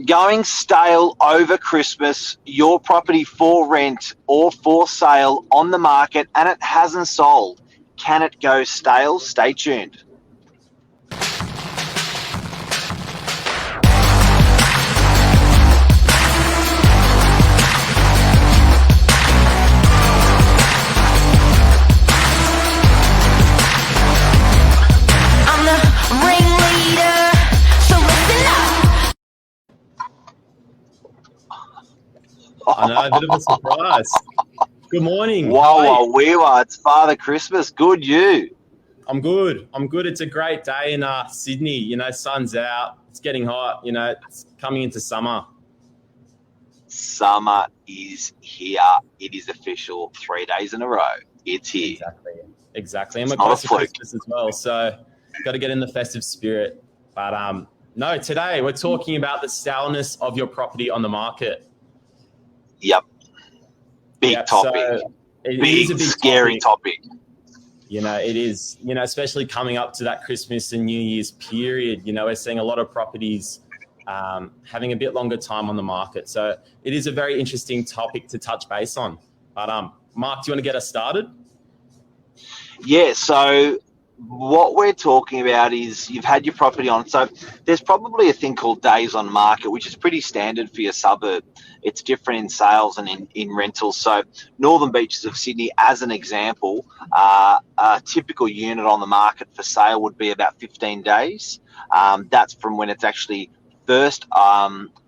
Going stale over Christmas, your property for rent or for sale on the market and it hasn't sold. Can it go stale? Stay tuned. I'm the ringleader, so listen up. I know, a bit of a surprise. Good morning. Whoa, wee-wah, it's Father Christmas. Good you. I'm good. It's a great day in Sydney. You know, sun's out. It's getting hot. You know, it's coming into summer. Summer is here. It is official. 3 days in a row. It's here. Exactly. And we're It's not a close to fluke. Christmas as well, so got to get in the festive spirit. But no, today we're talking about the staleness of your property on the market. Yep. Big Yep, topic. so it big, is a big scary topic. You know, it is, you know, especially coming up to that Christmas and New Year's period, you know, we're seeing a lot of properties having a bit longer time on the market. So it is a very interesting topic to touch base on. But Mark, do you want to get us started? Yeah, so what we're talking about is you've had your property on. So there's probably a thing called days on market, which is pretty standard for your suburb. It's different in sales and in rentals. So Northern Beaches of Sydney, as an example, a typical unit on the market for sale would be about 15 days. That's from when it's actually first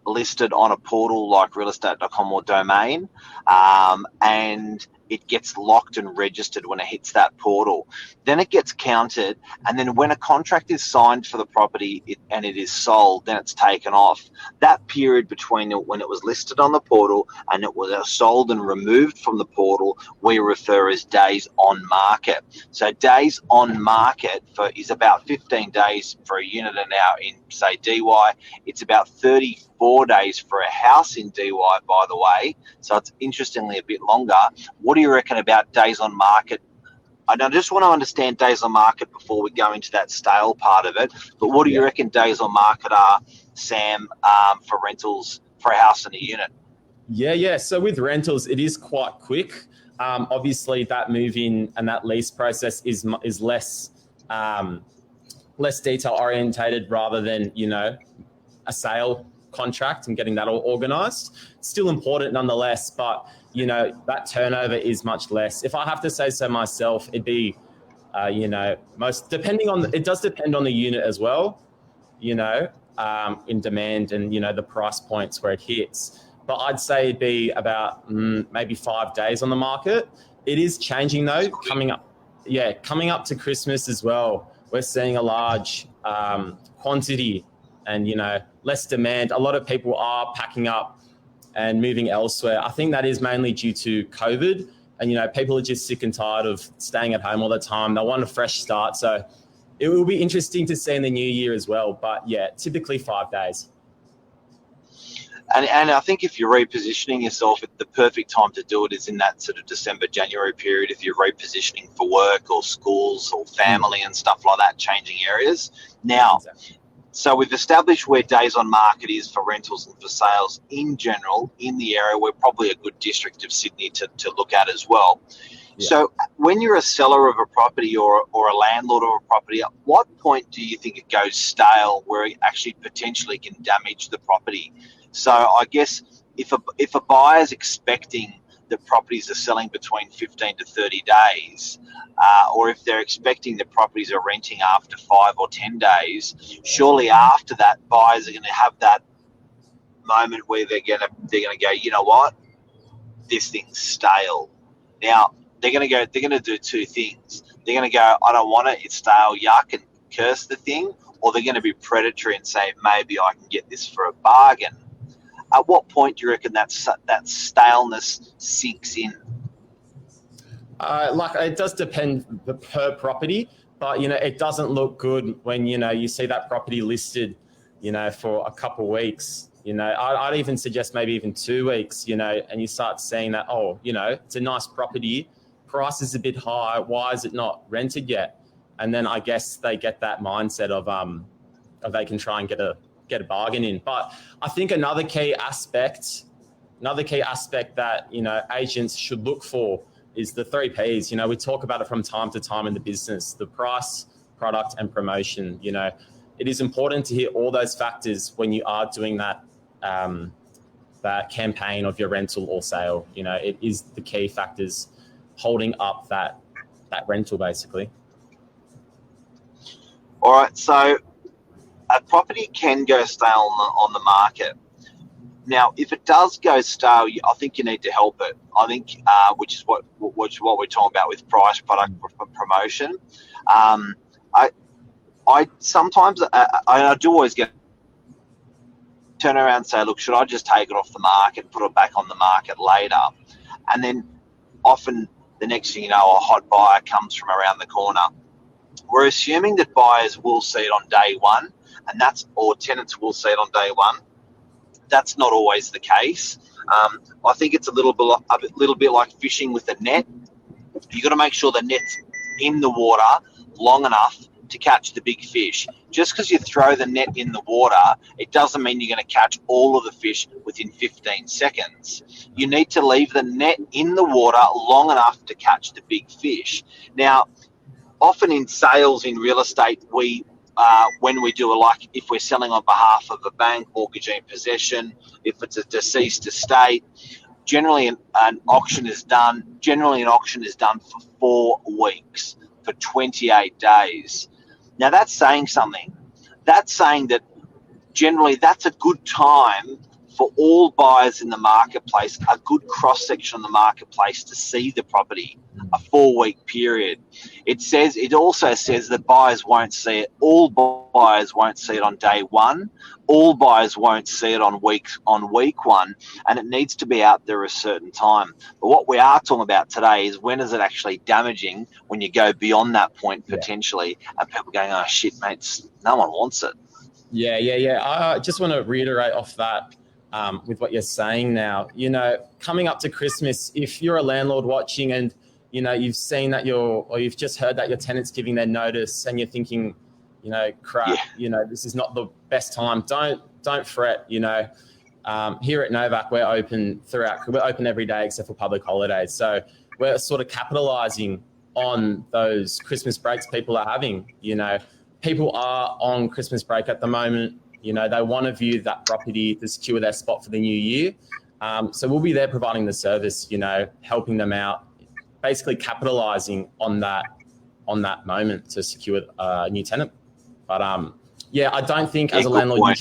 listed on a portal like realestate.com or Domain, and it gets locked and registered when it hits that portal. Then it gets counted, and then when a contract is signed for the property and it is sold, then it's taken off. That period between when it was listed on the portal and it was sold and removed from the portal, we refer as days on market. So days on market is about 15 days for a unit now in, say, DY. It's about 34 days for a house in DY, by the way. So it's interestingly a bit longer. What do you reckon about days on market? And I just want to understand days on market before we go into that stale part of it. But what do you reckon days on market are, Sam, for rentals for a house and a unit? Yeah. So with rentals, it is quite quick. Obviously, that move-in and that lease process is less detail orientated rather than, you know, a sale contract and getting that all organised. Still important nonetheless, but you know, that turnover is much less. If I have to say so myself, it'd be, you know, it does depend on the unit as well, you know, in demand and, you know, the price points where it hits. But I'd say it'd be about maybe 5 days on the market. It is changing though, coming up to Christmas as well. We're seeing a large quantity and, you know, less demand. A lot of people are packing up and moving elsewhere. I think that is mainly due to COVID. And, you know, people are just sick and tired of staying at home all the time. They want a fresh start. So it will be interesting to see in the new year as well. But, yeah, typically 5 days. And I think if you're repositioning yourself, the perfect time to do it is in that sort of December, January period. If you're repositioning for work or schools or family and stuff like that, changing areas. Now, exactly. So we've established where days on market is for rentals and for sales in general in the area. We're probably a good district of Sydney to look at as well. Yeah. So when you're a seller of a property or a landlord of a property, at what point do you think it goes stale where it actually potentially can damage the property? So I guess if a buyer's expecting that properties are selling between 15 to 30 days, or if they're expecting that properties are renting after 5 or 10 days, surely after that, buyers are going to have that moment where they're going to go, you know what, this thing's stale. Now they're going to do two things. They're going to go, I don't want it, it's stale, yuck, and curse the thing, or they're going to be predatory and say, maybe I can get this for a bargain. At what point do you reckon that staleness sinks in? It does depend per property, but, you know, it doesn't look good when, you know, you see that property listed, you know, for a couple of weeks. You know, I'd even suggest maybe even 2 weeks, you know, and you start seeing that, oh, you know, it's a nice property, price is a bit high, why is it not rented yet? And then I guess they get that mindset of they can try and get a get a bargain in. But I think another key aspect that, you know, agents should look for is the 3 Ps. You know, we talk about it from time to time in the business: the price, product, and promotion. You know, it is important to hit all those factors when you are doing that that campaign of your rental or sale. You know, it is the key factors holding up that rental, basically. All right, so a property can go stale on the market. Now, if it does go stale, I think you need to help it. I think, which is what we're talking about with price, product, promotion. I sometimes I do always turn around and say, look, should I just take it off the market, put it back on the market later? And then often the next thing you know, a hot buyer comes from around the corner. We're assuming that buyers will see it on day one, or tenants will see it on day one. That's not always the case. I think it's a little bit like fishing with a net. You've got to make sure the net's in the water long enough to catch the big fish. Just because you throw the net in the water, it doesn't mean you're going to catch all of the fish within 15 seconds. You need to leave the net in the water long enough to catch the big fish. Now, often in sales in real estate, when we do if we're selling on behalf of a bank, mortgagee in possession, if it's a deceased estate, generally an auction is done for 4 weeks, for 28 days. Now that's saying something. That's saying that generally that's a good time for all buyers in the marketplace, a good cross-section of the marketplace to see the property, a 4-week period. It also says that buyers won't see it. All buyers won't see it on day one. All buyers won't see it on week one, and it needs to be out there a certain time. But what we are talking about today is when is it actually damaging when you go beyond that point potentially, and people going, oh shit, mate, no one wants it. Yeah. I just want to reiterate off that. With what you're saying now, you know, coming up to Christmas, if you're a landlord watching and, you know, you've seen that you've just heard that your tenant's giving their notice and you're thinking, you know, crap, you know, this is not the best time. Don't fret, you know. Here at Novak, we're open every day except for public holidays. So we're sort of capitalizing on those Christmas breaks people are having. You know, people are on Christmas break at the moment. You know, they want to view that property to secure their spot for the new year. So we'll be there providing the service, you know, helping them out, basically capitalizing on that moment to secure a new tenant. But I don't think as a landlord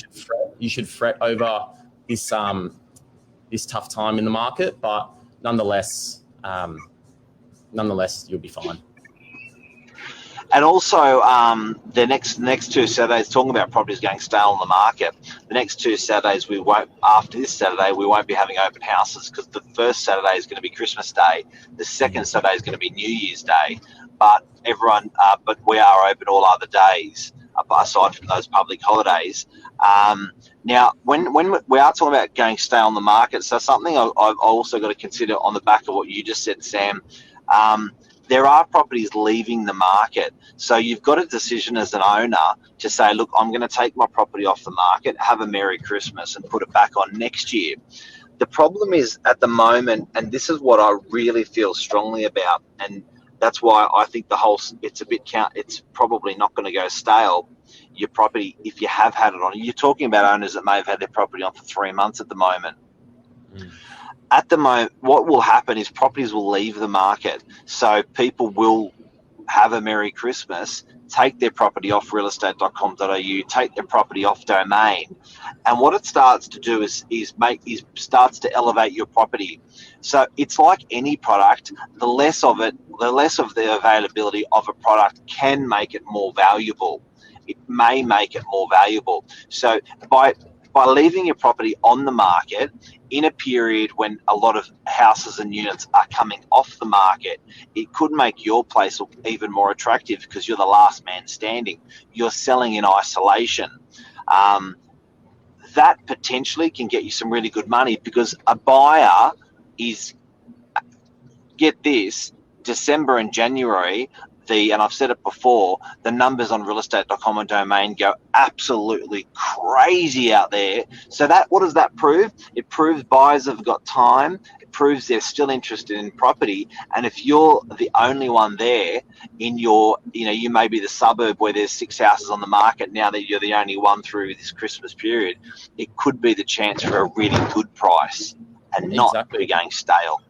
you should fret over this tough time in the market. But nonetheless, you'll be fine. And also, the next 2 Saturdays, talking about properties going stale on the market, the next 2 Saturdays after this Saturday, we won't be having open houses because the first Saturday is going to be Christmas Day. The second Saturday is going to be New Year's Day. But we are open all other days, aside from those public holidays. Now, when we are talking about going stale on the market, so something I've also got to consider on the back of what you just said, Sam, there are properties leaving the market. So you've got a decision as an owner to say, look, I'm going to take my property off the market, have a Merry Christmas and put it back on next year. The problem is at the moment, and this is what I really feel strongly about, and that's why I think it's probably not going to go stale, your property, if you have had it on. You're talking about owners that may have had their property on for 3 months at the moment. At the moment, what will happen is properties will leave the market. So people will have a Merry Christmas, take their property off realestate.com.au, take their property off Domain. And what it starts to do is starts to elevate your property. So it's like any product, the less of the availability of a product can make it more valuable. It may make it more valuable. So by leaving your property on the market in a period when a lot of houses and units are coming off the market, it could make your place look even more attractive because you're the last man standing. You're selling in isolation. That potentially can get you some really good money because a buyer is, get this, December and January, and I've said it before, the numbers on realestate.com and Domain go absolutely crazy out there. So what does that prove? It proves buyers have got time. It proves they're still interested in property. And if you're the only one there in your, you may be the suburb where there's 6 houses on the market, now that you're the only one through this Christmas period, it could be the chance for a really good price and not be going stale.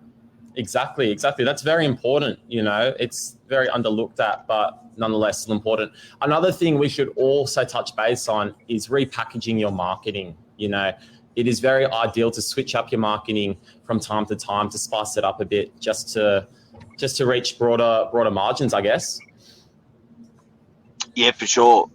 Exactly. That's very important. It's very underlooked at, but nonetheless still important. Another thing we should also touch base on is repackaging your marketing. It is very ideal to switch up your marketing from time to time to spice it up a bit, just to reach broader margins, I guess. Yeah, for sure.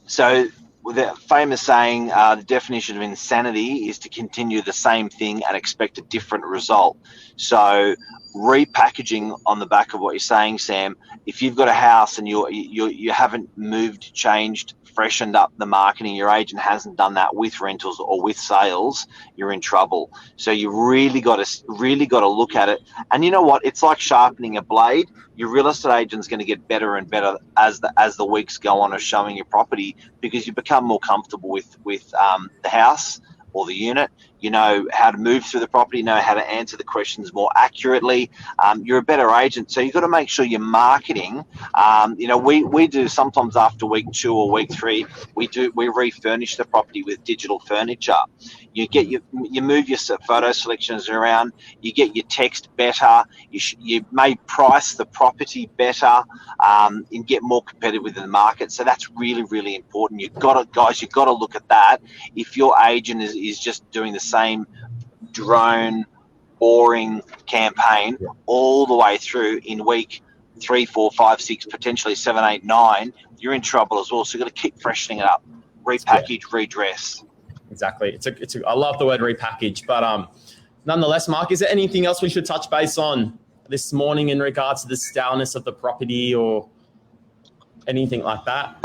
So the famous saying, the definition of insanity is to continue the same thing and expect a different result. So repackaging on the back of what you're saying, Sam, if you've got a house and you haven't moved, changed, freshened up the marketing, your agent hasn't done that with rentals or with sales, you're in trouble. So you really got to look at it. And you know what? It's like sharpening a blade. Your real estate agent's going to get better and better as the weeks go on of showing your property, because you become more comfortable with the house or the unit. You know how to move through the property, know how to answer the questions more accurately. You're a better agent. So you've got to make sure your marketing, we do sometimes after week 2 or week 3, we refurnish the property with digital furniture. You move your photo selections around, you get your text better, you may price the property better, and get more competitive within the market. So that's really, really important. You've got to look at that. If your agent is just doing the same drone, boring campaign all the way through in week 3, 4, 5, 6, potentially 7, 8, 9, you're in trouble as well. So you've got to keep freshening it up, repackage, redress. Exactly. I love the word repackage, but nonetheless, Mark, is there anything else we should touch base on this morning in regards to the staleness of the property or anything like that?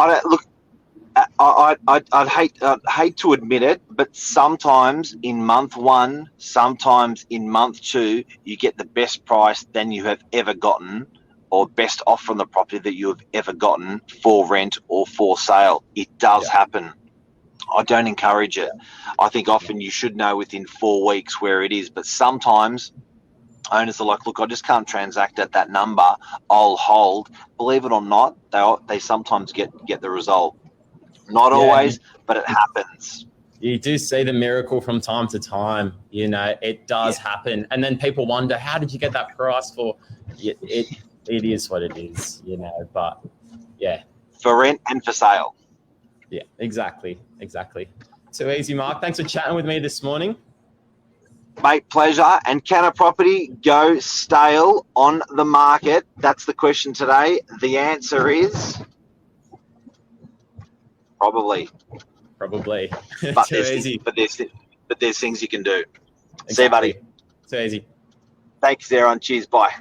I'd hate to admit it, but sometimes in month 1, sometimes in month 2, you get the best price than you have ever gotten, or best offer on the property that you have ever gotten for rent or for sale. It does happen. I don't encourage it. I think often you should know within 4 weeks where it is, but sometimes owners are like, look, I just can't transact at that number. I'll hold. Believe it or not, they sometimes get the result. Not always, but it happens. You do see the miracle from time to time. It does happen. And then people wonder, how did you get that price for? It is what it is, but yeah. For rent and for sale. Yeah, exactly. Too easy, Mark. Thanks for chatting with me this morning. Mate, pleasure. And can a property go stale on the market? That's the question today. The answer is probably. But Too easy. But there's things you can do. Exactly. See you, buddy. Too easy. Thanks, Aaron. Cheers. Bye.